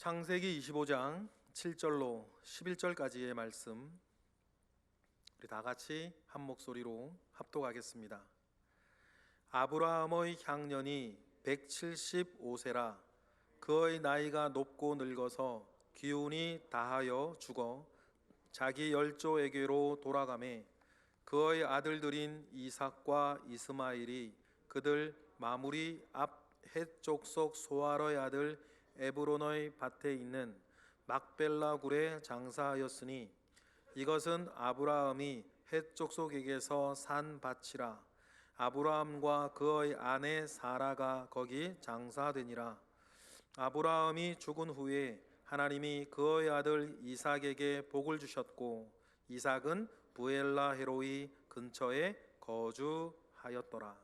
창세기 25장 7절로 11절까지의 말씀 우리 다 같이 한 목소리로 합독하겠습니다. 아브라함의 향년이 175세라 그의 나이가 높고 늙어서 기운이 다하여 죽어 자기 열조에게로 돌아가매 그의 아들들인 이삭과 이스마엘이 그들 마무리 앞 헷족속 소알의 아들 에브론의 밭에 있는 막벨라 굴에 장사하였으니 이것은 아브라함이 헷족속에게서 산 밭이라. 아브라함과 그의 아내 사라가 거기 장사되니라. 아브라함이 죽은 후에 하나님이 그의 아들 이삭에게 복을 주셨고 이삭은 부엘라 헤로이 근처에 거주하였더라.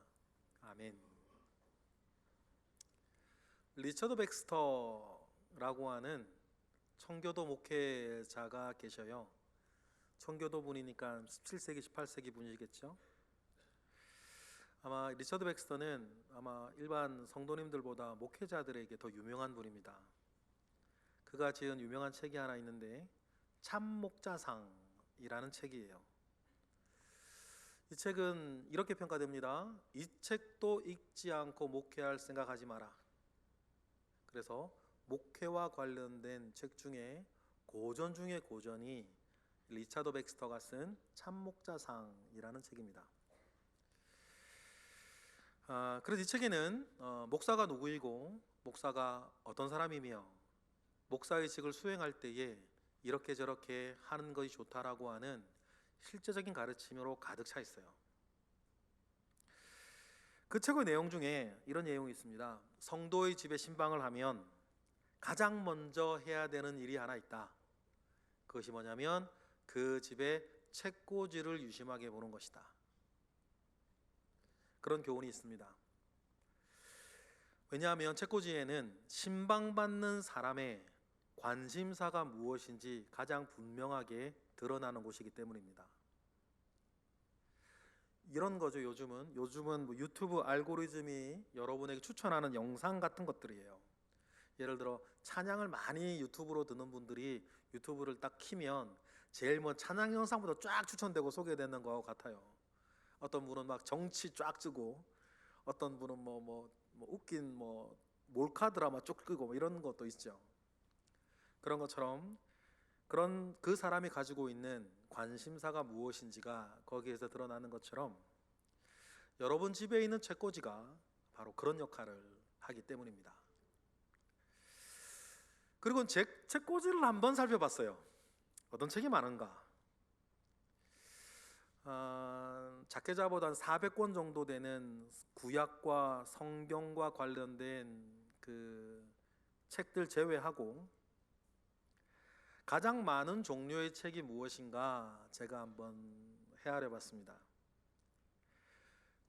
아멘. 리처드 백스터라고 하는 청교도 목회자가 계셔요. 청교도 분이니까 17세기, 18세기 분이시겠죠. 아마 리처드 백스터는 아마 일반 성도님들보다 목회자들에게 더 유명한 분입니다. 그가 지은 유명한 책이 하나 있는데 참목자상이라는 책이에요. 이 책은 이렇게 평가됩니다. 이 책도 읽지 않고 목회할 생각하지 마라. 그래서 목회와 관련된 책 중에 고전 중에 고전이 리처드 백스터가 쓴 참목자상이라는 책입니다. 그래서 이 책에는 목사가 누구이고 목사가 어떤 사람이며 목사의직을 수행할 때에 이렇게 저렇게 하는 것이 좋다라고 하는 실제적인 가르침으로 가득 차 있어요. 그 책의 내용 중에 이런 내용이 있습니다. 성도의 집에 신방을 하면 가장 먼저 해야 되는 일이 하나 있다. 그것이 뭐냐면 그 집의 책꽂이를 유심하게 보는 것이다. 그런 교훈이 있습니다. 왜냐하면 책꽂이에는 신방받는 사람의 관심사가 무엇인지 가장 분명하게 드러나는 곳이기 때문입니다. 이런 거죠. 요즘은 뭐 유튜브 알고리즘이 여러분에게 추천하는 영상 같은 것들이에요. 예를 들어 찬양을 많이 유튜브로 듣는 분들이 유튜브를 딱 키면 제일 뭐 찬양 영상부터 쫙 추천되고 소개되는 거 같아요. 어떤 분은 막 정치 쫙 뜨고 어떤 분은 뭐 웃긴 뭐 몰카 드라마 쭉 끄고 뭐 이런 것도 있죠. 그런 것처럼 그런 그 사람이 가지고 있는 관심사가 무엇인지가 거기에서 드러나는 것처럼 여러분 집에 있는 책꽂이가 바로 그런 역할을 하기 때문입니다. 그리고 책꽂이를 한번 살펴봤어요. 어떤 책이 많은가? 작게 잡아도 한 400권 정도 되는 구약과 성경과 관련된 그 책들 제외하고 가장 많은 종류의 책이 무엇인가 제가 한번 헤아려 봤습니다.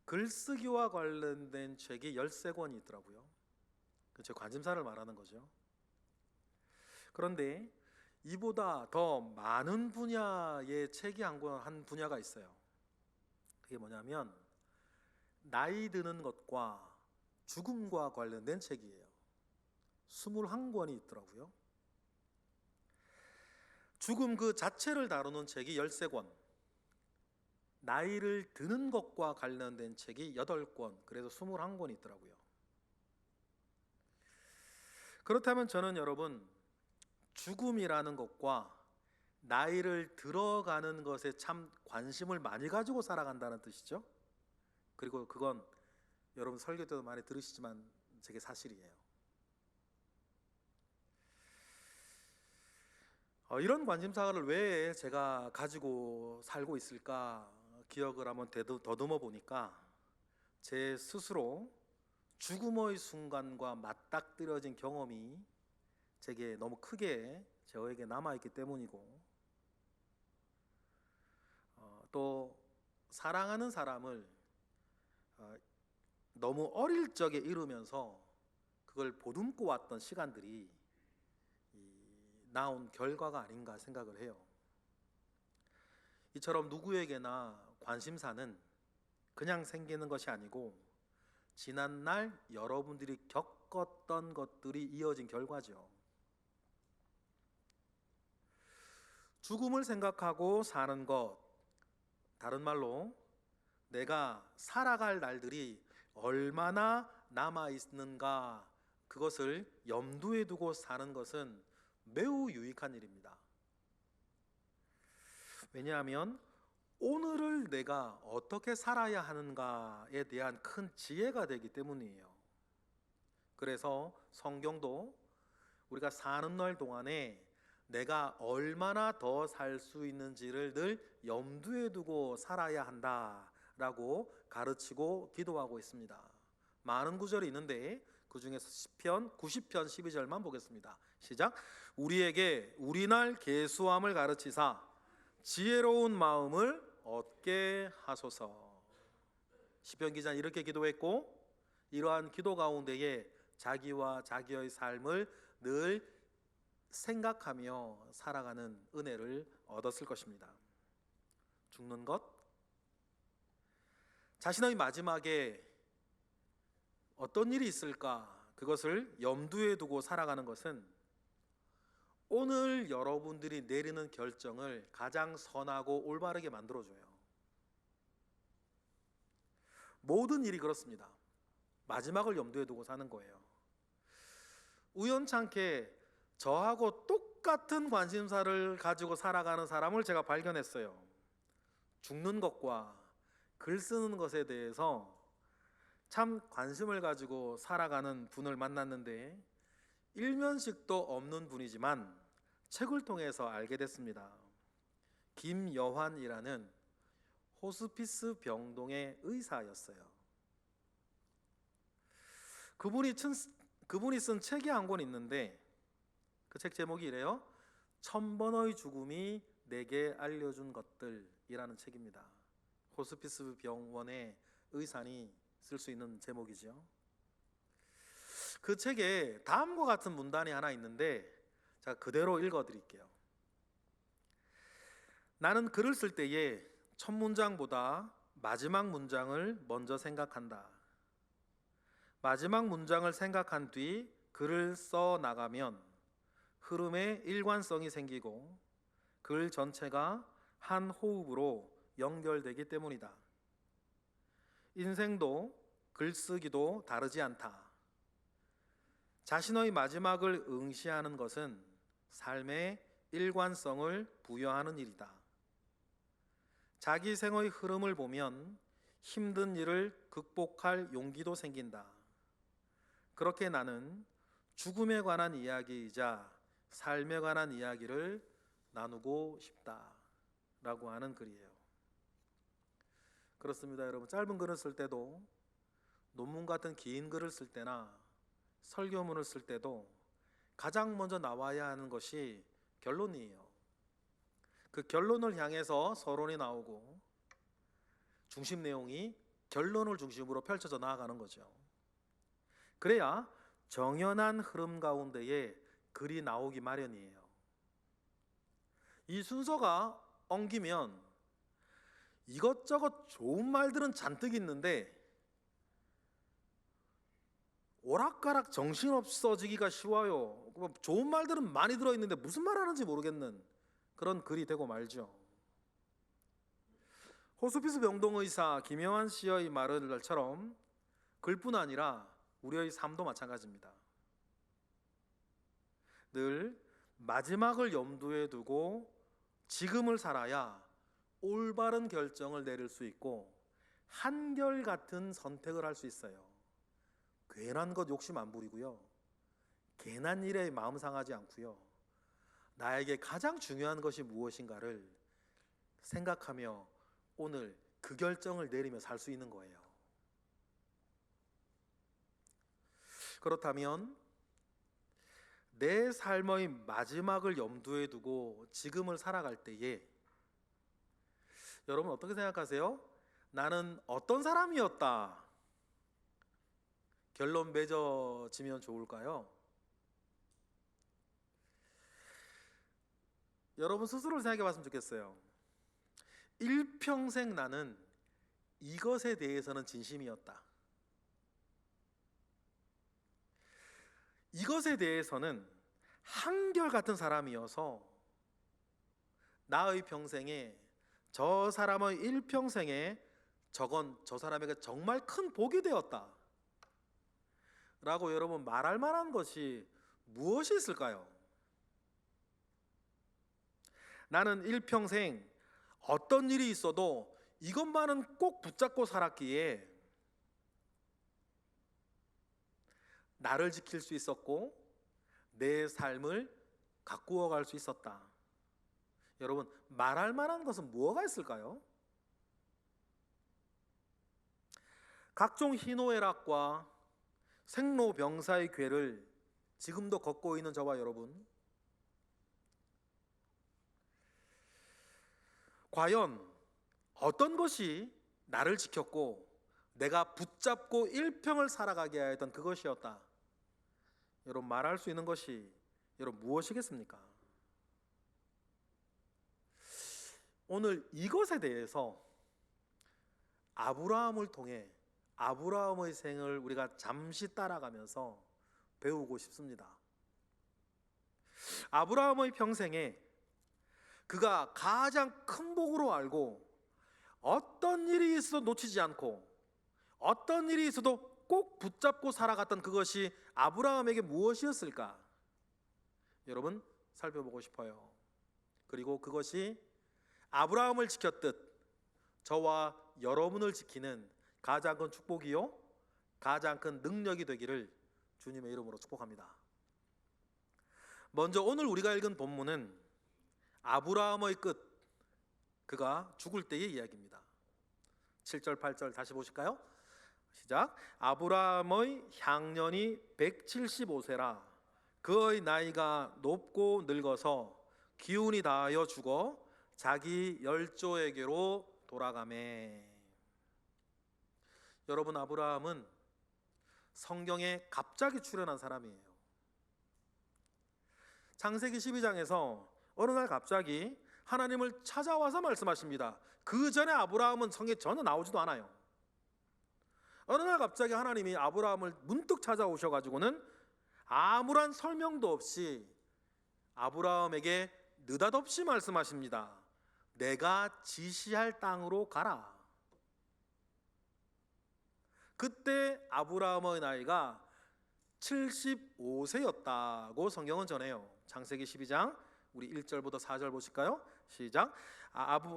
글쓰기와 관련된 책이 13권이 있더라고요. 제 관심사를 말하는 거죠. 그런데 이보다 더 많은 분야의 책이 한 분야가 있어요. 그게 뭐냐면 나이 드는 것과 죽음과 관련된 책이에요. 21권이 있더라고요. 죽음 그 자체를 다루는 책이 13권, 나이를 드는 것과 관련된 책이 8권, 그래서 21권이 있더라고요. 그렇다면 저는 여러분 죽음이라는 것과 나이를 들어가는 것에 참 관심을 많이 가지고 살아간다는 뜻이죠. 그리고 그건 여러분 설교 때도 많이 들으시지만 제게 사실이에요. 이런 관심사를 왜 제가 가지고 살고 있을까 기억을 한번 더듬어 보니까 제 스스로 죽음의 순간과 맞닥뜨려진 경험이 제게 너무 크게 저에게 남아있기 때문이고 또 사랑하는 사람을 너무 어릴 적에 잃으면서 그걸 보듬고 왔던 시간들이 나온 결과가 아닌가 생각을 해요. 이처럼 누구에게나 관심사는 그냥 생기는 것이 아니고 지난날 여러분들이 겪었던 것들이 이어진 결과죠. 죽음을 생각하고 사는 것, 다른 말로 내가 살아갈 날들이 얼마나 남아 있는가, 그것을 염두에 두고 사는 것은 매우 유익한 일입니다. 왜냐하면 오늘을 내가 어떻게 살아야 하는가에 대한 큰 지혜가 되기 때문이에요. 그래서 성경도 우리가 사는 날 동안에 내가 얼마나 더 살 수 있는지를 늘 염두에 두고 살아야 한다라고 가르치고 기도하고 있습니다. 많은 구절이 있는데 그 중에서 시편 90편 12절만 보겠습니다. 시작. 우리에게 우리날 계수함을 가르치사 지혜로운 마음을 얻게 하소서. 시편 기자는 이렇게 기도했고, 이러한 기도 가운데에 자기와 자기의 삶을 늘 생각하며 살아가는 은혜를 얻었을 것입니다. 죽는 것, 자신의 마지막에 어떤 일이 있을까, 그것을 염두에 두고 살아가는 것은 오늘 여러분들이 내리는 결정을 가장 선하고 올바르게 만들어줘요. 모든 일이 그렇습니다. 마지막을 염두에 두고 사는 거예요. 우연찮게 저하고 똑같은 관심사를 가지고 살아가는 사람을 제가 발견했어요. 죽는 것과 글 쓰는 것에 대해서 참 관심을 가지고 살아가는 분을 만났는데, 일면식도 없는 분이지만 책을 통해서 알게 됐습니다. 김여환이라는 호스피스 병동의 의사였어요. 그분이 쓴 책이 한 권 있는데 그 책 제목이 이래요. 1000번의 죽음이 내게 알려준 것들이라는 책입니다. 호스피스 병원의 의사니 쓸 수 있는 제목이죠. 그 책에 다음과 같은 문단이 하나 있는데 제가 그대로 읽어드릴게요. 나는 글을 쓸 때에 첫 문장보다 마지막 문장을 먼저 생각한다. 마지막 문장을 생각한 뒤 글을 써 나가면 흐름에 일관성이 생기고 글 전체가 한 호흡으로 연결되기 때문이다. 인생도 글쓰기도 다르지 않다. 자신의 마지막을 응시하는 것은 삶의 일관성을 부여하는 일이다. 자기 생의 흐름을 보면 힘든 일을 극복할 용기도 생긴다. 그렇게 나는 죽음에 관한 이야기이자 삶에 관한 이야기를 나누고 싶다 라고 하는 글이에요. 그렇습니다, 여러분. 짧은 글을 쓸 때도, 논문 같은 긴 글을 쓸 때나 설교문을 쓸 때도 가장 먼저 나와야 하는 것이 결론이에요. 그 결론을 향해서 서론이 나오고 중심 내용이 결론을 중심으로 펼쳐져 나아가는 거죠. 그래야 정연한 흐름 가운데에 글이 나오기 마련이에요. 이 순서가 엉기면 이것저것 좋은 말들은 잔뜩 있는데 오락가락 정신없어지기가 쉬워요. 좋은 말들은 많이 들어있는데 무슨 말 하는지 모르겠는 그런 글이 되고 말죠. 호스피스 병동의사 김여환 씨의 말들처럼 글뿐 아니라 우리의 삶도 마찬가지입니다. 늘 마지막을 염두에 두고 지금을 살아야 올바른 결정을 내릴 수 있고 한결같은 선택을 할 수 있어요. 괜한 것 욕심 안 부리고요, 괜한 일에 마음 상하지 않고요, 나에게 가장 중요한 것이 무엇인가를 생각하며 오늘 그 결정을 내리며 살 수 있는 거예요. 그렇다면 내 삶의 마지막을 염두에 두고 지금을 살아갈 때에 여러분 어떻게 생각하세요? 나는 어떤 사람이었다, 결론 맺어지면 좋을까요? 여러분 스스로를 생각해 봤으면 좋겠어요. 일평생 나는 이것에 대해서는 진심이었다, 이것에 대해서는 한결같은 사람이어서 나의 평생에 저 사람의 일평생에 저건 저 사람에게 정말 큰 복이 되었다 라고 여러분 말할 만한 것이 무엇이 있을까요? 나는 일평생 어떤 일이 있어도 이것만은 꼭 붙잡고 살았기에 나를 지킬 수 있었고 내 삶을 가꾸어 갈 수 있었다. 여러분 말할 만한 것은 뭐가 있을까요? 각종 희노애락과 생로병사의 궤를 지금도 걷고 있는 저와 여러분, 과연 어떤 것이 나를 지켰고 내가 붙잡고 일평을 살아가게 하였던 그것이었다. 여러분 말할 수 있는 것이 여러분 무엇이겠습니까? 오늘 이것에 대해서 아브라함을 통해 아브라함의 생을 우리가 잠시 따라가면서 배우고 싶습니다. 아브라함의 평생에 그가 가장 큰 복으로 알고 어떤 일이 있어도 놓치지 않고 어떤 일이 있어도 꼭 붙잡고 살아갔던 그것이 아브라함에게 무엇이었을까? 여러분 살펴보고 싶어요. 그리고 그것이 아브라함을 지켰듯 저와 여러분을 지키는 가장 큰 축복이요 가장 큰 능력이 되기를 주님의 이름으로 축복합니다. 먼저 오늘 우리가 읽은 본문은 아브라함의 끝, 그가 죽을 때의 이야기입니다. 7절 8절 다시 보실까요? 시작. 아브라함의 향년이 175세라 그의 나이가 높고 늙어서 기운이 다하여 죽어 자기 열조에게로 돌아가매. 여러분 아브라함은 성경에 갑자기 출현한 사람이에요. 창세기 12장에서 어느 날 갑자기 하나님을 찾아와서 말씀하십니다. 그 전에 아브라함은 성경에 전혀 나오지도 않아요. 어느 날 갑자기 하나님이 아브라함을 문득 찾아오셔가지고는 아무런 설명도 없이 아브라함에게 느닷없이 말씀하십니다. 내가 지시할 땅으로 가라. 그때 아브라함의 나이가 75세였다고 성경은 전해요. 창세기 12장 우리 1절부터 4절 보실까요? 시작.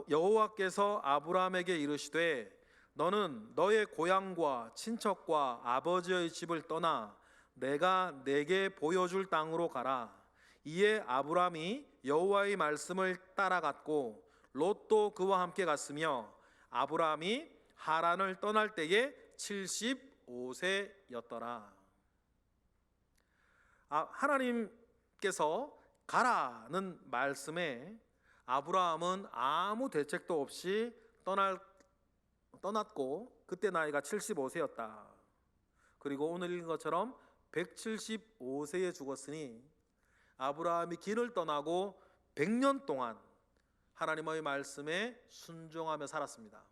여호와께서 아브라함에게 이르시되 너는 너의 고향과 친척과 아버지의 집을 떠나 내가 내게 보여줄 땅으로 가라. 이에 아브라함이 여호와의 말씀을 따라갔고 롯도 그와 함께 갔으며 아브라함이 하란을 떠날 때에 75세였더라. 하나님께서 가라는 말씀에 아브라함은 아무 대책도 없이 떠났고 그때 나이가 75세였다. 그리고 오늘 읽은 것처럼 175세에 죽었으니 아브라함이 길을 떠나고 100년 동안 하나님의 말씀에 순종하며 살았습니다.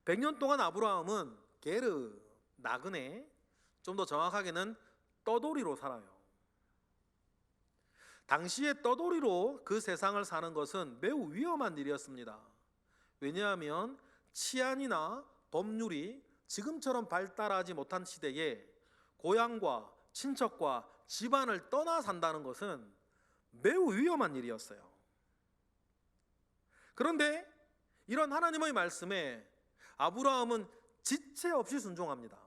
100년 동안 아브라함은 게르, 나그네, 좀 더 정확하게는 떠돌이로 살아요. 당시에 떠돌이로 그 세상을 사는 것은 매우 위험한 일이었습니다. 왜냐하면 치안이나 법률이 지금처럼 발달하지 못한 시대에 고향과 친척과 집안을 떠나 산다는 것은 매우 위험한 일이었어요. 그런데 이런 하나님의 말씀에 아브라함은 지체 없이 순종합니다.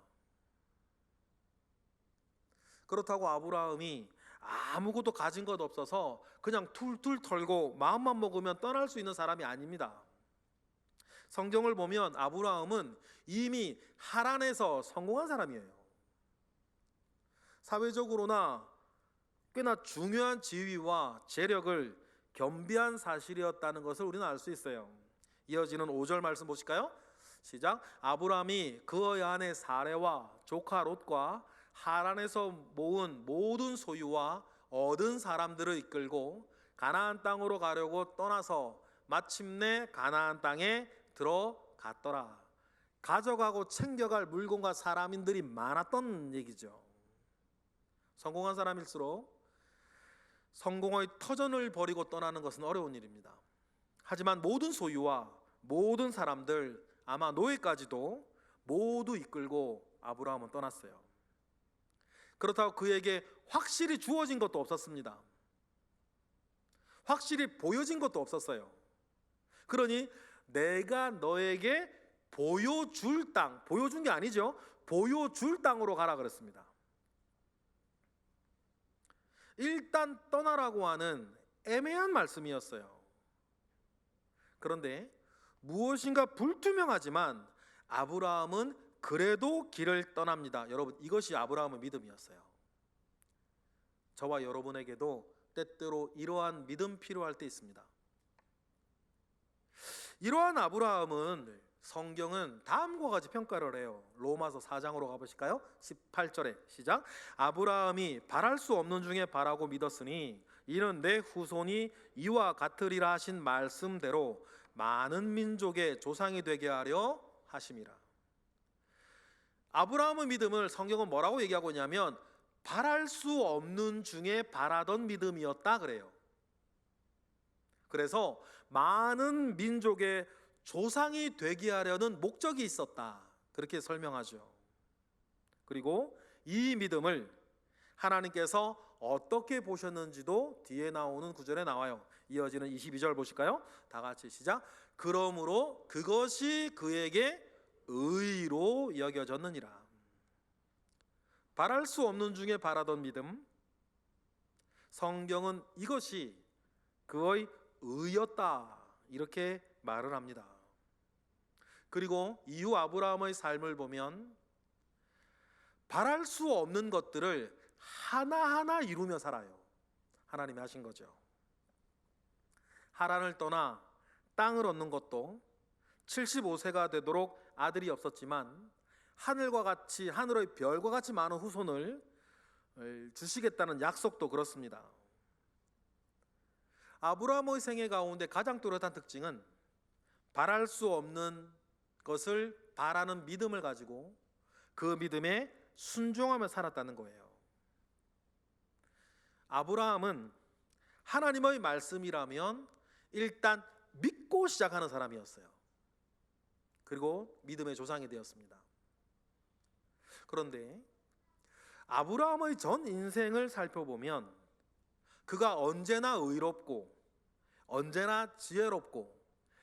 그렇다고 아브라함이 아무것도 가진 것 없어서 그냥 툴툴 털고 마음만 먹으면 떠날 수 있는 사람이 아닙니다. 성경을 보면 아브라함은 이미 하란에서 성공한 사람이에요. 사회적으로나 꽤나 중요한 지위와 재력을 겸비한 사실이었다는 것을 우리는 알 수 있어요. 이어지는 5절 말씀 보실까요? 시작. 아브라함이 그의 아내 사레와 조카 롯과 하란에서 모은 모든 소유와 얻은 사람들을 이끌고 가나안 땅으로 가려고 떠나서 마침내 가나안 땅에 들어갔더라. 가져가고 챙겨갈 물건과 사람들이 많았던 얘기죠. 성공한 사람일수록 성공의 터전을 버리고 떠나는 것은 어려운 일입니다. 하지만 모든 소유와 모든 사람들, 아마 노예까지도 모두 이끌고 아브라함은 떠났어요. 그렇다고 그에게 확실히 주어진 것도 없었습니다. 확실히 보여진 것도 없었어요. 그러니 내가 너에게 보여줄 땅, 보여준 게 아니죠. 보여줄 땅으로 가라 그랬습니다. 일단 떠나라고 하는 애매한 말씀이었어요. 그런데 무엇인가 불투명하지만 아브라함은 그래도 길을 떠납니다. 여러분, 이것이 아브라함의 믿음이었어요. 저와 여러분에게도 때때로 이러한 믿음 필요할 때 있습니다. 이러한 아브라함은 성경은 다음과 같이 평가를 해요. 로마서 4장으로 가보실까요? 18절에 시작. 아브라함이 바랄 수 없는 중에 바라고 믿었으니 이는 내 후손이 이와 같으리라 하신 말씀대로 많은 민족의 조상이 되게 하려 하심이라. 아브라함의 믿음을 성경은 뭐라고 얘기하고 있냐면 바랄 수 없는 중에 바라던 믿음이었다 그래요. 그래서 많은 민족의 조상이 되게 하려는 목적이 있었다, 그렇게 설명하죠. 그리고 이 믿음을 하나님께서 어떻게 보셨는지도 뒤에 나오는 구절에 나와요. 이어지는 22절 보실까요? 다 같이 시작. 그러므로 그것이 그에게 의로 여겨졌느니라. 바랄 수 없는 중에 바라던 믿음, 성경은 이것이 그의 의였다, 이렇게 말을 합니다. 그리고 이후 아브라함의 삶을 보면 바랄 수 없는 것들을 하나하나 이루며 살아요. 하나님이 하신 거죠. 하란을 떠나 땅을 얻는 것도 75세가 되도록 아들이 없었지만 하늘과 같이, 하늘의 별과 같이 많은 후손을 주시겠다는 약속도 그렇습니다. 아브라함의 생애 가운데 가장 뚜렷한 특징은 바랄 수 없는 것을 바라는 믿음을 가지고 그 믿음에 순종하며 살았다는 거예요. 아브라함은 하나님의 말씀이라면 일단 믿고 시작하는 사람이었어요. 그리고 믿음의 조상이 되었습니다. 그런데 아브라함의 전 인생을 살펴보면 그가 언제나 의롭고 언제나 지혜롭고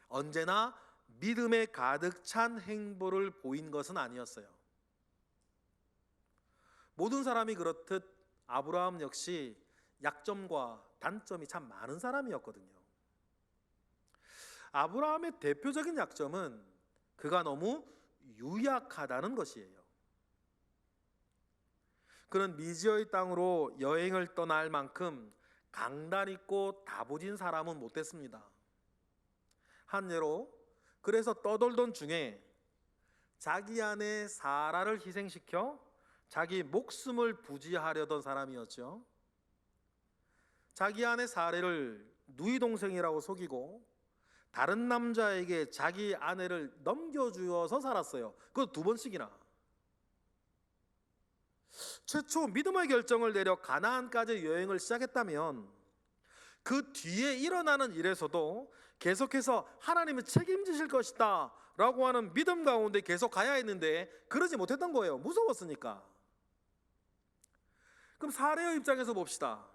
언제나 믿음에 가득 찬 행보를 보인 것은 아니었어요. 모든 사람이 그렇듯 아브라함 역시 약점과 단점이 참 많은 사람이었거든요. 아브라함의 대표적인 약점은 그가 너무 유약하다는 것이에요. 그는 미지의 땅으로 여행을 떠날 만큼 강단 있고 다부진 사람은 못됐습니다. 한 예로, 그래서 떠돌던 중에 자기 아내 사라를 희생시켜 자기 목숨을 부지하려던 사람이었죠. 자기 아내 사라를 누이 동생이라고 속이고 다른 남자에게 자기 아내를 넘겨주어서 살았어요. 그것도 2번씩이나. 최초 믿음의 결정을 내려 가나안까지 여행을 시작했다면 그 뒤에 일어나는 일에서도 계속해서 하나님이 책임지실 것이다 라고 하는 믿음 가운데 계속 가야 했는데 그러지 못했던 거예요. 무서웠으니까. 그럼 사례의 입장에서 봅시다.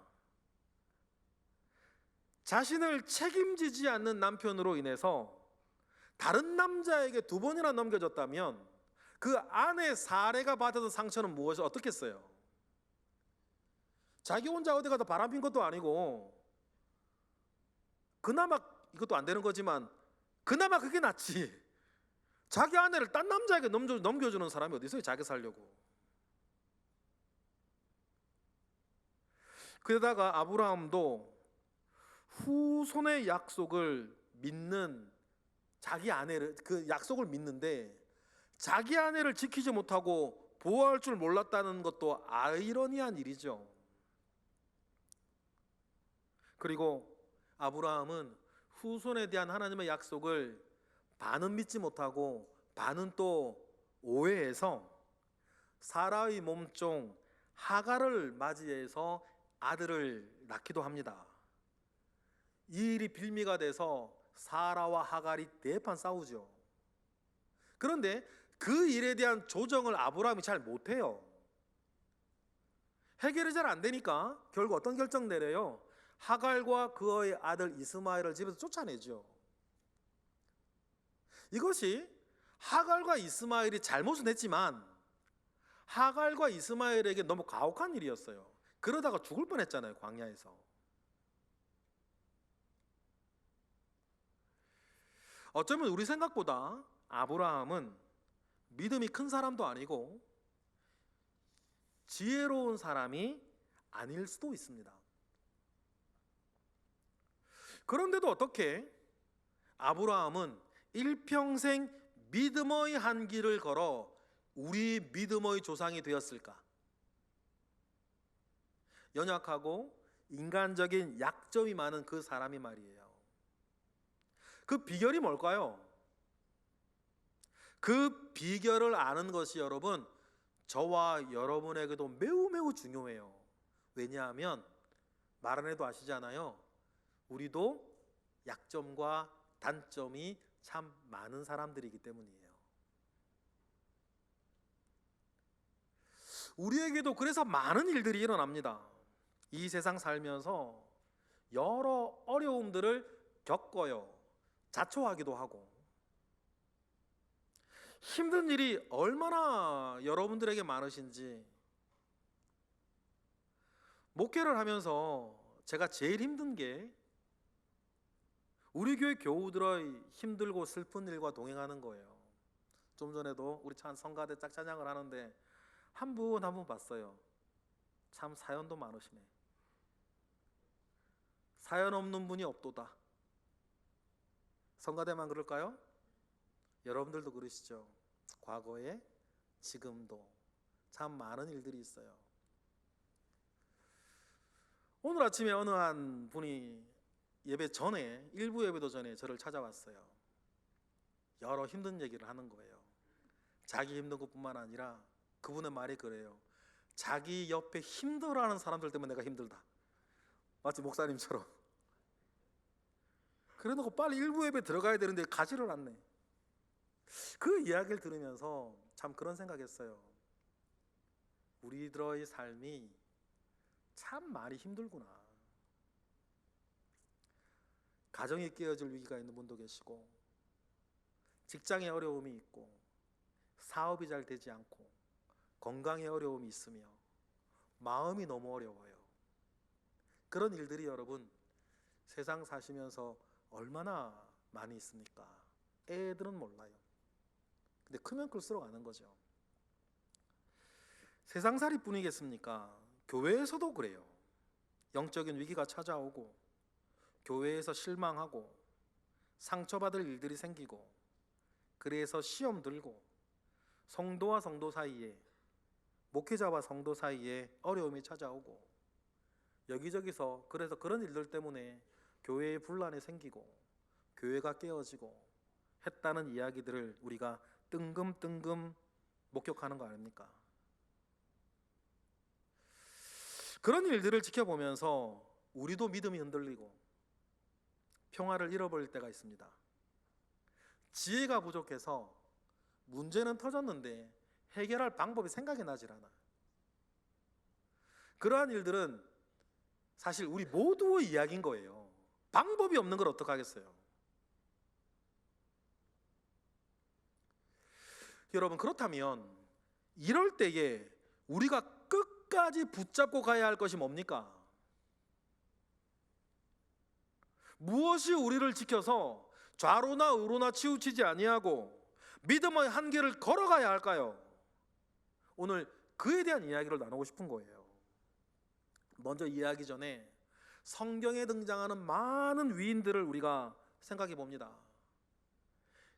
자신을 책임지지 않는 남편으로 인해서 다른 남자에게 2번이나 넘겨졌다면 그 아내 사례가 받았던 상처는 무엇이 어떻겠어요? 자기 혼자 어디 가서 바람핀 것도 아니고 그나마, 이것도 안 되는 거지만 그나마 그게 낫지. 자기 아내를 딴 남자에게 넘겨주는 사람이 어디 있어요? 자기 살려고. 그러다가 아브라함도 후손의 약속을 믿는 자기 아내를, 그 약속을 믿는데 자기 아내를 지키지 못하고 보호할 줄 몰랐다는 것도 아이러니한 일이죠. 그리고 아브라함은 후손에 대한 하나님의 약속을 반은 믿지 못하고 반은 또 오해해서 사라의 몸종 하갈을 맞이해서 아들을 낳기도 합니다. 이 일이 빌미가 돼서 사라와 하갈이 대판 싸우죠. 그런데 그 일에 대한 조정을 아브라함이 잘 못해요. 해결이 잘 안 되니까 결국 어떤 결정 내려요? 하갈과 그의 아들 이스마엘을 집에서 쫓아내죠. 이것이 하갈과 이스마엘이 잘못은 했지만 하갈과 이스마엘에게 너무 가혹한 일이었어요. 그러다가 죽을 뻔했잖아요, 광야에서. 어쩌면 우리 생각보다 아브라함은 믿음이 큰 사람도 아니고 지혜로운 사람이 아닐 수도 있습니다. 그런데도 어떻게 아브라함은 일평생 믿음의 한 길을 걸어 우리 믿음의 조상이 되었을까? 연약하고 인간적인 약점이 많은 그 사람이 말이에요. 그 비결이 뭘까요? 그 비결을 아는 것이 여러분, 저와 여러분에게도 매우 매우 중요해요. 왜냐하면 말 안 해도 아시잖아요. 우리도 약점과 단점이 참 많은 사람들이기 때문이에요. 우리에게도 그래서 많은 일들이 일어납니다. 이 세상 살면서 여러 어려움들을 겪어요. 자초하기도 하고. 힘든 일이 얼마나 여러분들에게 많으신지. 목회를 하면서 제가 제일 힘든 게 우리 교회 교우들의 힘들고 슬픈 일과 동행하는 거예요. 좀 전에도 우리 성가대 짝찬양을 하는데 한 분 봤어요. 참 사연도 많으시네. 사연 없는 분이 없도다. 성가대만 그럴까요? 여러분들도 그러시죠. 과거에, 지금도 참 많은 일들이 있어요. 오늘 아침에 어느 한 분이 예배 전에, 일부 예배도 전에 저를 찾아왔어요. 여러 힘든 얘기를 하는 거예요. 자기 힘든 것뿐만 아니라 그분의 말이 그래요. 자기 옆에 힘들어하는 사람들 때문에 내가 힘들다. 마치 목사님처럼. 그래놓고 빨리 일부 예배 들어가야 되는데 가지를 않네. 그 이야기를 들으면서 참 그런 생각했어요. 우리들의 삶이 참 많이 힘들구나. 가정이 깨어질 위기가 있는 분도 계시고, 직장에 어려움이 있고, 사업이 잘 되지 않고, 건강에 어려움이 있으며 마음이 너무 어려워요. 그런 일들이 여러분 세상 사시면서 얼마나 많이 있습니까? 애들은 몰라요. 근데 크면 클수록 아는 거죠. 세상살이 뿐이겠습니까? 교회에서도 그래요. 영적인 위기가 찾아오고, 교회에서 실망하고, 상처받을 일들이 생기고, 그래서 시험 들고, 성도와 성도 사이에, 목회자와 성도 사이에 어려움이 찾아오고, 여기저기서 그래서 그런 일들 때문에 교회에 분란이 생기고 교회가 깨어지고 했다는 이야기들을 우리가 뜬금뜬금 목격하는 거 아닙니까? 그런 일들을 지켜보면서 우리도 믿음이 흔들리고 평화를 잃어버릴 때가 있습니다. 지혜가 부족해서 문제는 터졌는데 해결할 방법이 생각이 나질 않아. 그러한 일들은 사실 우리 모두의 이야기인 거예요. 방법이 없는 걸 어떡하겠어요? 여러분, 그렇다면 이럴 때에 우리가 끝까지 붙잡고 가야 할 것이 뭡니까? 무엇이 우리를 지켜서 좌로나 우로나 치우치지 아니하고 믿음의 한계를 걸어가야 할까요? 오늘 그에 대한 이야기를 나누고 싶은 거예요. 먼저 이야기 전에 성경에 등장하는 많은 위인들을 우리가 생각해 봅니다.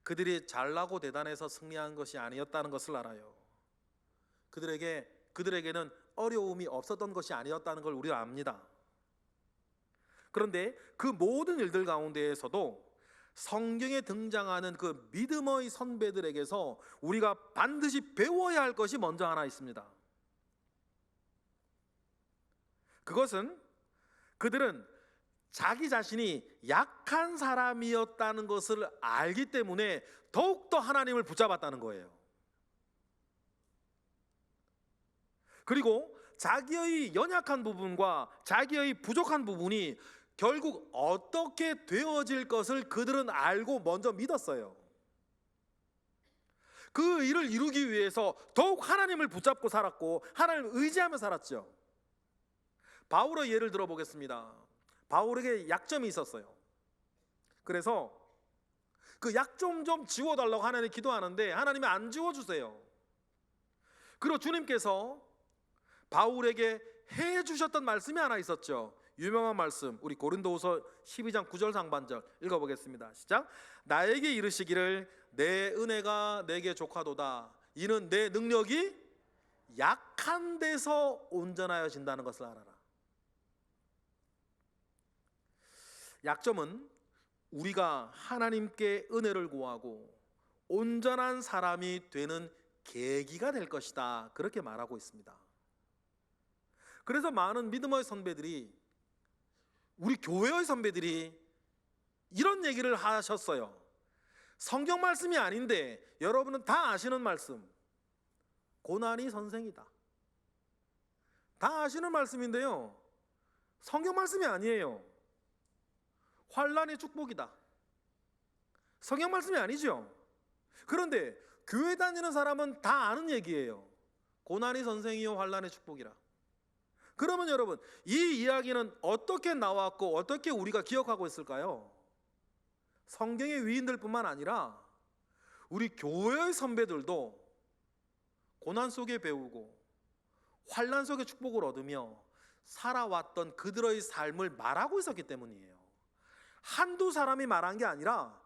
그들이 잘나고 대단해서 승리한 것이 아니었다는 것을 알아요. 그들에게는 어려움이 없었던 것이 아니었다는 걸 우리가 압니다. 그런데 그 모든 일들 가운데에서도 성경에 등장하는 그 믿음의 선배들에게서 우리가 반드시 배워야 할 것이 먼저 하나 있습니다. 그것은 그들은 자기 자신이 약한 사람이었다는 것을 알기 때문에 더욱더 하나님을 붙잡았다는 거예요. 그리고 자기의 연약한 부분과 자기의 부족한 부분이 결국 어떻게 되어질 것을 그들은 알고 먼저 믿었어요. 그 일을 이루기 위해서 더욱 하나님을 붙잡고 살았고 하나님을 의지하며 살았죠. 바울의 예를 들어보겠습니다. 바울에게 약점이 있었어요. 그래서 그 약점 좀 지워달라고 하나님 기도하는데 하나님이 안 지워주세요. 그리고 주님께서 바울에게 해주셨던 말씀이 하나 있었죠. 유명한 말씀, 우리 고린도후서 12장 9절 상반절 읽어보겠습니다. 시작. 나에게 이르시기를 내 은혜가 내게 족하도다. 이는 내 능력이 약한 데서 온전하여진다는 것을 알아라. 약점은 우리가 하나님께 은혜를 구하고 온전한 사람이 되는 계기가 될 것이다. 그렇게 말하고 있습니다. 그래서 많은 믿음의 선배들이, 우리 교회의 선배들이 이런 얘기를 하셨어요. 성경 말씀이 아닌데 여러분은 다 아시는 말씀, 고난이 선생이다. 다 아시는 말씀인데요, 성경 말씀이 아니에요. 환난이 축복이다. 성경 말씀이 아니죠. 그런데 교회 다니는 사람은 다 아는 얘기예요. 고난이 선생이요 환난이 축복이라. 그러면 여러분, 이 이야기는 어떻게 나왔고 어떻게 우리가 기억하고 있을까요? 성경의 위인들뿐만 아니라 우리 교회의 선배들도 고난 속에 배우고 환난 속에 축복을 얻으며 살아왔던 그들의 삶을 말하고 있었기 때문이에요. 한두 사람이 말한 게 아니라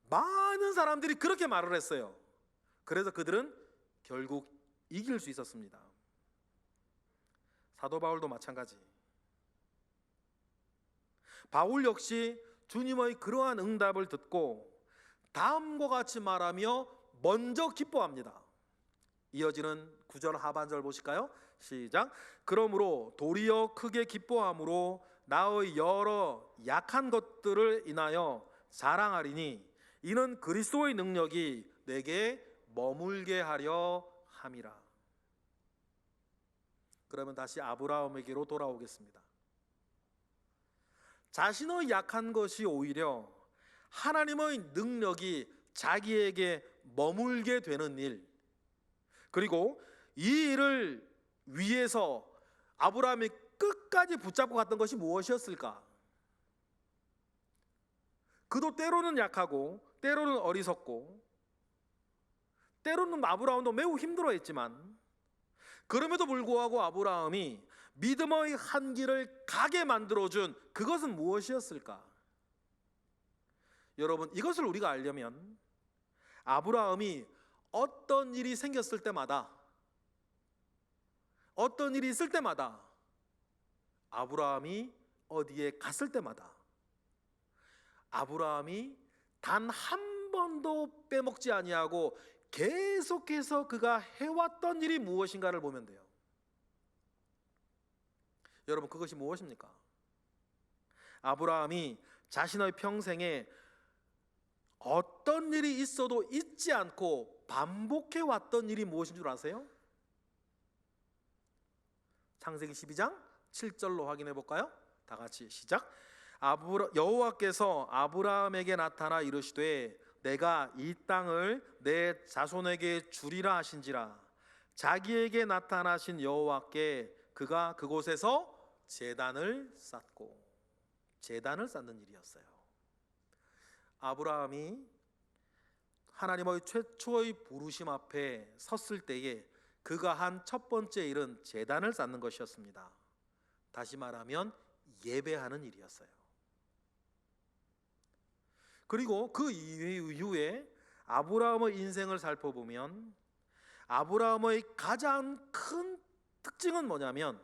많은 사람들이 그렇게 말을 했어요. 그래서 그들은 결국 이길 수 있었습니다. 사도 바울도 마찬가지. 바울 역시 주님의 그러한 응답을 듣고 다음과 같이 말하며 먼저 기뻐합니다. 이어지는 9절 하반절 보실까요? 시작. 그러므로 도리어 크게 기뻐함으로 나의 여러 약한 것들을 인하여 자랑하리니 이는 그리스도의 능력이 내게 머물게 하려 함이라. 그러면 다시 아브라함에게로 돌아오겠습니다. 자신의 약한 것이 오히려 하나님의 능력이 자기에게 머물게 되는 일, 그리고 이 일을 위해서 아브라함이 끝까지 붙잡고 갔던 것이 무엇이었을까? 그도 때로는 약하고 때로는 어리석고 때로는 아브라함도 매우 힘들어했지만 그럼에도 불구하고 아브라함이 믿음의 한 길을 가게 만들어준 그것은 무엇이었을까? 여러분, 이것을 우리가 알려면 아브라함이 어떤 일이 생겼을 때마다, 어떤 일이 있을 때마다, 아브라함이 어디에 갔을 때마다 아브라함이 단 한 번도 빼먹지 아니하고 계속해서 그가 해왔던 일이 무엇인가를 보면 돼요. 여러분, 그것이 무엇입니까? 아브라함이 자신의 평생에 어떤 일이 있어도 잊지 않고 반복해 왔던 일이 무엇인 줄 아세요? 창세기 12장 7절로 확인해 볼까요? 다 같이 시작. 여호와께서 아브라함에게 나타나 이르시되 내가 이 땅을 내 자손에게 주리라 하신지라. 자기에게 나타나신 여호와께 그가 그곳에서 제단을 쌓고, 제단을 쌓는 일이었어요. 아브라함이 하나님의 최초의 부르심 앞에 섰을 때에 그가 한 첫 번째 일은 제단을 쌓는 것이었습니다. 다시 말하면 예배하는 일이었어요. 그리고 그 이후에 아브라함의 인생을 살펴보면 아브라함의 가장 큰 특징은 뭐냐면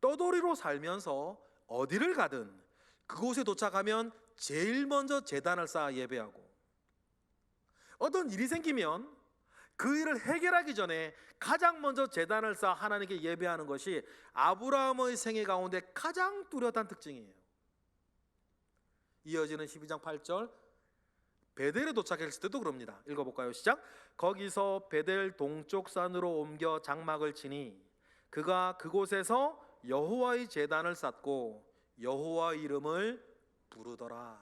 떠돌이로 살면서 어디를 가든 그곳에 도착하면 제일 먼저 제단을 쌓아 예배하고, 어떤 일이 생기면 그 일을 해결하기 전에 가장 먼저 제단을 쌓아 하나님께 예배하는 것이 아브라함의 생애 가운데 가장 뚜렷한 특징이에요. 이어지는 12장 8절, 베델에 도착했을 때도 그럽니다. 읽어볼까요? 시작. 거기서 베델 동쪽 산으로 옮겨 장막을 치니 그가 그곳에서 여호와의 제단을 쌓고 여호와 이름을 부르더라.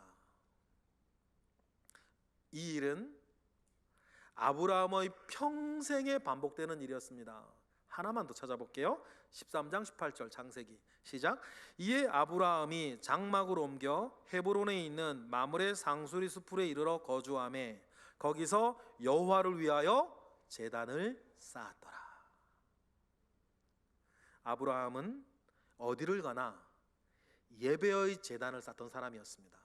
이 일은 아브라함의 평생에 반복되는 일이었습니다. 하나만 더 찾아볼게요. 13장 18절 창세기 시작. 이에 아브라함이 장막을 옮겨 헤브론에 있는 마므레 상수리 숲에 이르러 거주하매 거기서 여호와를 위하여 제단을 쌓았더라. 아브라함은 어디를 가나 예배의 제단을 쌓던 사람이었습니다.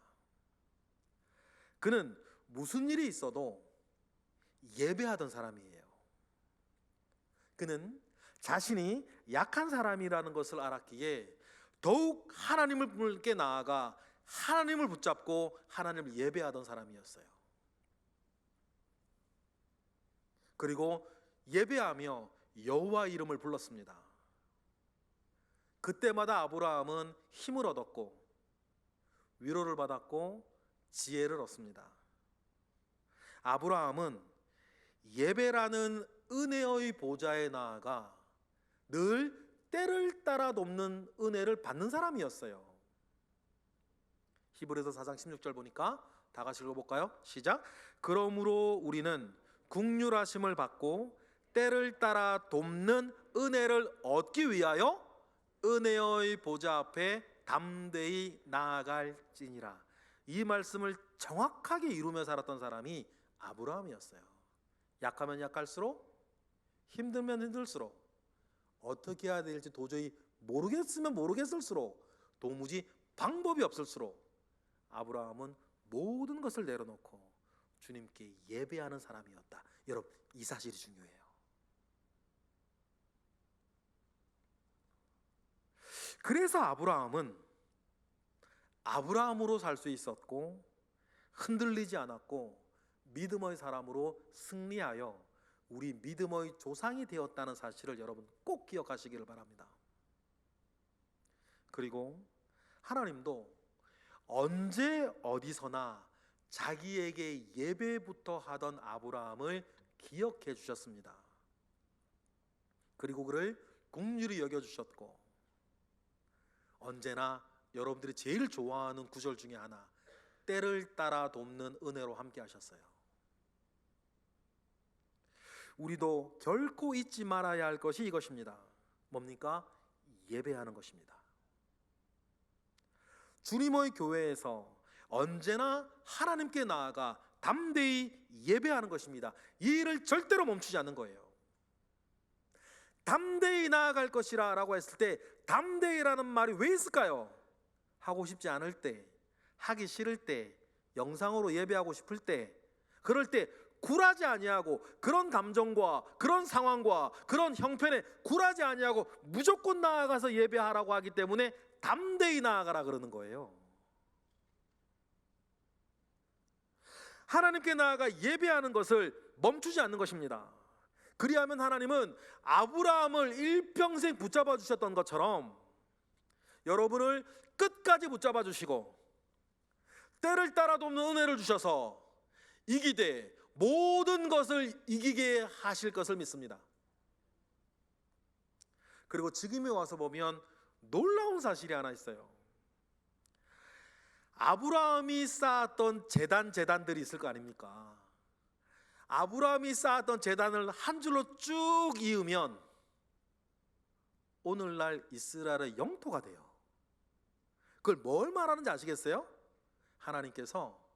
그는 무슨 일이 있어도 예배하던 사람이에요. 그는 자신이 약한 사람이라는 것을 알았기에 더욱 하나님께 나아가 하나님을 붙잡고 하나님을 예배하던 사람이었어요. 그리고 예배하며 여호와 이름을 불렀습니다. 그때마다 아브라함은 힘을 얻었고 위로를 받았고 지혜를 얻습니다. 아브라함은 예배라는 은혜의 보좌에 나아가 늘 때를 따라 돕는 은혜를 받는 사람이었어요. 히브리서 4장 16절 보니까 다 같이 읽어볼까요? 시작. 그러므로 우리는 긍휼하심을 받고 때를 따라 돕는 은혜를 얻기 위하여 은혜의 보좌 앞에 담대히 나아갈지니라. 이 말씀을 정확하게 이루며 살았던 사람이 아브라함이었어요. 약하면 약할수록, 힘들면 힘들수록, 어떻게 해야 될지 도저히 모르겠으면 모르겠을수록, 도무지 방법이 없을수록 아브라함은 모든 것을 내려놓고 주님께 예배하는 사람이었다. 여러분, 이 사실이 중요해요. 그래서 아브라함은 아브라함으로 살 수 있었고 흔들리지 않았고 믿음의 사람으로 승리하여 우리 믿음의 조상이 되었다는 사실을 여러분 꼭 기억하시기를 바랍니다. 그리고 하나님도 언제 어디서나 자기에게 예배부터 하던 아브라함을 기억해 주셨습니다. 그리고 그를 긍휼히 여겨 주셨고 언제나 여러분들이 제일 좋아하는 구절 중에 하나, 때를 따라 돕는 은혜로 함께 하셨어요. 우리도 결코 잊지 말아야 할 것이 이것입니다. 뭡니까? 예배하는 것입니다. 주님의 교회에서 언제나 하나님께 나아가 담대히 예배하는 것입니다. 이 일을 절대로 멈추지 않는 거예요. 담대히 나아갈 것이라 라고 했을 때 담대히라는 말이 왜 있을까요? 하고 싶지 않을 때, 하기 싫을 때, 영상으로 예배하고 싶을 때, 그럴 때 굴하지 아니하고 그런 감정과 그런 상황과 그런 형편에 굴하지 아니하고 무조건 나아가서 예배하라고 하기 때문에 담대히 나아가라 그러는 거예요. 하나님께 나아가 예배하는 것을 멈추지 않는 것입니다. 그리하면 하나님은 아브라함을 일평생 붙잡아 주셨던 것처럼 여러분을 끝까지 붙잡아 주시고 때를 따라 돕는 은혜를 주셔서 이기되 모든 것을 이기게 하실 것을 믿습니다. 그리고 지금에 와서 보면 놀라운 사실이 하나 있어요. 아브라함이 쌓았던 제단들이 있을 거 아닙니까? 아브라함이 쌓았던 제단을 한 줄로 쭉 이으면 오늘날 이스라엘의 영토가 돼요. 그걸 뭘 말하는지 아시겠어요? 하나님께서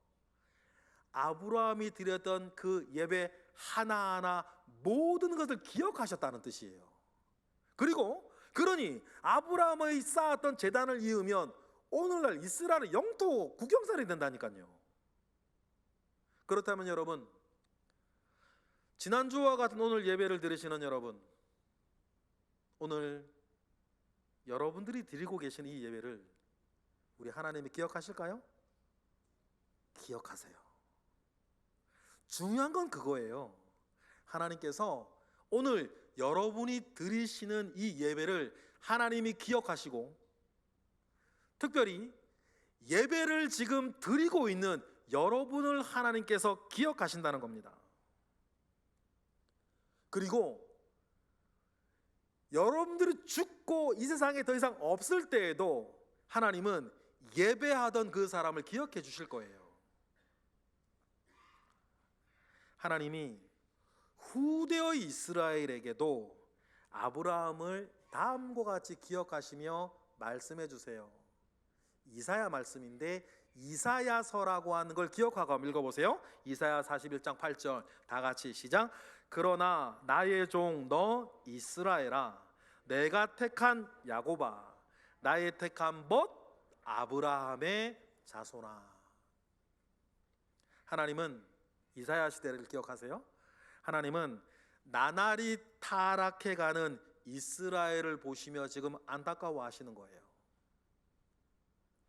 아브라함이 드렸던 그 예배 하나하나 모든 것을 기억하셨다는 뜻이에요. 그리고 그러니 아브라함이 쌓았던 제단을 이으면 오늘날 이스라엘의 영토 국경살이 된다니까요. 그렇다면 여러분, 지난주와 같은 오늘 예배를 드리시는 여러분, 오늘 여러분들이 드리고 계신 이 예배를 우리 하나님이 기억하실까요? 기억하세요. 중요한 건 그거예요. 하나님께서 오늘 여러분이 드리시는 이 예배를 하나님이 기억하시고, 특별히 예배를 지금 드리고 있는 여러분을 하나님께서 기억하신다는 겁니다. 그리고 여러분들이 죽고 이 세상에 더 이상 없을 때에도 하나님은 예배하던 그 사람을 기억해 주실 거예요. 하나님이 후대의 이스라엘에게도 아브라함을 다음과 같이 기억하시며 말씀해 주세요. 이사야 말씀인데 이사야서라고 하는 걸 기억하고 한번 읽어보세요. 이사야 41장 8절 다 같이 시작. 그러나 나의 종 너 이스라엘아, 내가 택한 야곱아, 나의 택한 벗 아브라함의 자손아. 하나님은 이사야 시대를 기억하세요. 하나님은 나날이 타락해가는 이스라엘을 보시며 지금 안타까워하시는 거예요.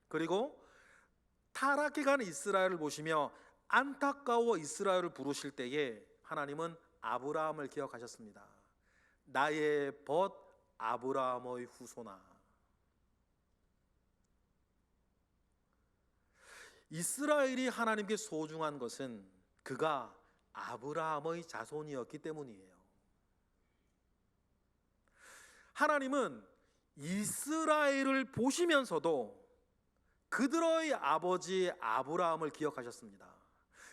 그리고 타락해가는 이스라엘을 보시며 안타까워 이스라엘을 부르실 때에 하나님은 아브라함을 기억하셨습니다. 나의 벗 아브라함의 후손아. 이스라엘이 하나님께 소중한 것은 그가 아브라함의 자손이었기 때문이에요. 하나님은 이스라엘을 보시면서도 그들의 아버지 아브라함을 기억하셨습니다.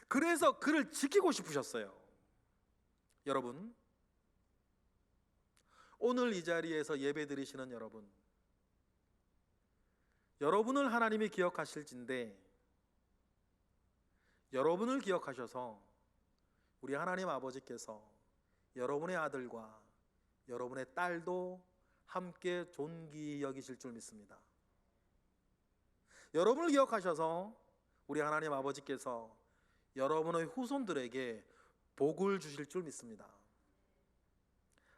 그래서 그를 지키고 싶으셨어요. 여러분, 오늘 이 자리에서 예배 드리시는 여러분, 여러분을 하나님이 기억하실진데, 여러분을 기억하셔서 우리 하나님 아버지께서 여러분의 아들과 여러분의 딸도 함께 존귀 여기실 줄 믿습니다. 여러분을 기억하셔서 우리 하나님 아버지께서 여러분의 후손들에게 복을 주실 줄 믿습니다.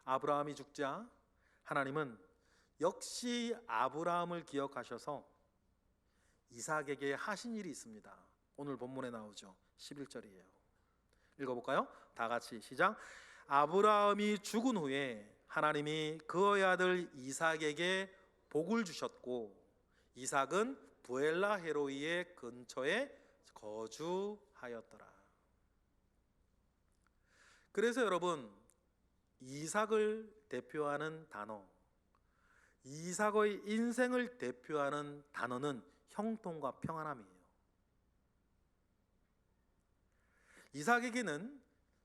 아브라함이 죽자 하나님은 역시 아브라함을 기억하셔서 이삭에게 하신 일이 있습니다. 오늘 본문에 나오죠. 11절이에요. 읽어볼까요? 다 같이 시작. 아브라함이 죽은 후에 하나님이 그의 아들 이삭에게 복을 주셨고, 이삭은 부엘라 헤로이의 근처에 거주하였더라. 그래서 여러분, 이삭을 대표하는 단어, 이삭의 인생을 대표하는 단어는 형통과 평안함이에요. 이삭에게는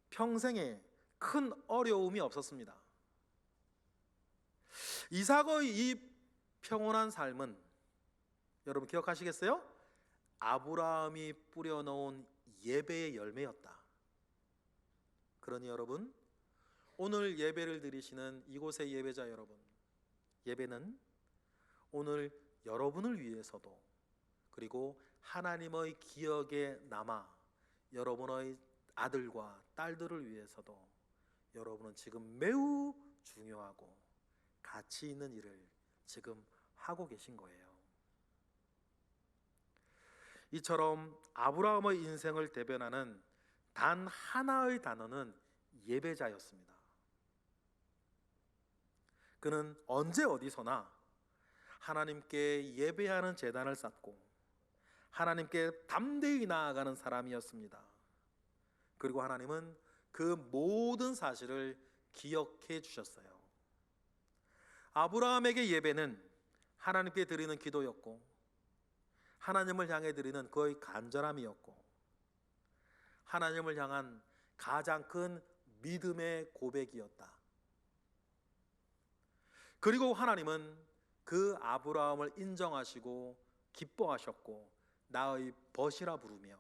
평생에 큰 어려움이 없었습니다. 이삭의 이 평온한 삶은 여러분 기억하시겠어요? 아브라함이 뿌려놓은 예배의 열매였다. 그러니 여러분, 오늘 예배를 드리시는 이곳의 예배자 여러분, 예배는 오늘 여러분을 위해서도, 그리고 하나님의 기억에 남아 여러분의 아들과 딸들을 위해서도 여러분은 지금 매우 중요하고 가치 있는 일을 지금 하고 계신 거예요. 이처럼 아브라함의 인생을 대변하는 단 하나의 단어는 예배자였습니다. 그는 언제 어디서나 하나님께 예배하는 제단을 쌓고 하나님께 담대히 나아가는 사람이었습니다. 그리고 하나님은 그 모든 사실을 기억해 주셨어요. 아브라함에게 예배는 하나님께 드리는 기도였고, 하나님을 향해 드리는 그의 간절함이었고, 하나님을 향한 가장 큰 믿음의 고백이었다. 그리고 하나님은 그 아브라함을 인정하시고 기뻐하셨고 나의 벗이라 부르며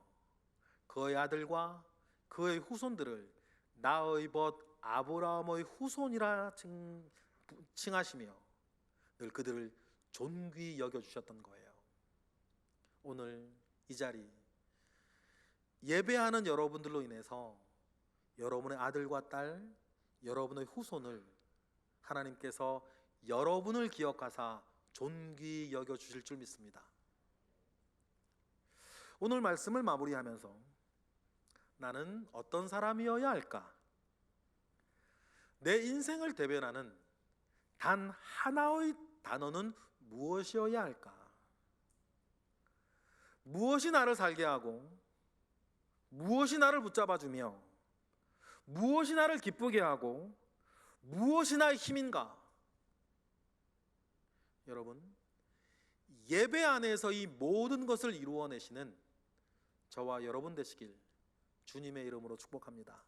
그의 아들과 그의 후손들을 나의 벗 아브라함의 후손이라 칭하시며 늘 그들을 존귀 여겨주셨던 거예요. 오늘 이 자리 예배하는 여러분들로 인해서 여러분의 아들과 딸, 여러분의 후손을 하나님께서 여러분을 기억하사 존귀 여겨주실 줄 믿습니다. 오늘 말씀을 마무리하면서 나는 어떤 사람이어야 할까? 내 인생을 대변하는 단 하나의 단어는 무엇이어야 할까? 무엇이 나를 살게 하고, 무엇이 나를 붙잡아주며, 무엇이 나를 기쁘게 하고, 무엇이 나의 힘인가? 여러분, 예배 안에서 이 모든 것을 이루어내시는 저와 여러분 되시길 주님의 이름으로 축복합니다.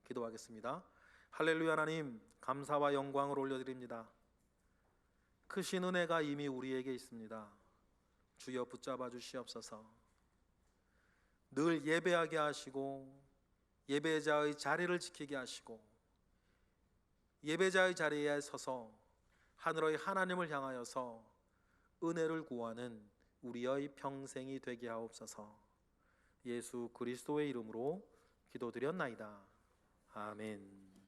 기도하겠습니다. 할렐루야. 하나님, 감사와 영광을 올려드립니다. 크신 은혜가 이미 우리에게 있습니다. 주여 붙잡아 주시옵소서. 늘 예배하게 하시고 예배자의 자리를 지키게 하시고 예배자의 자리에 서서 하늘의 하나님을 향하여서 은혜를 구하는 우리의 평생이 되게 하옵소서. 예수 그리스도의 이름으로 기도드렸나이다. 아멘.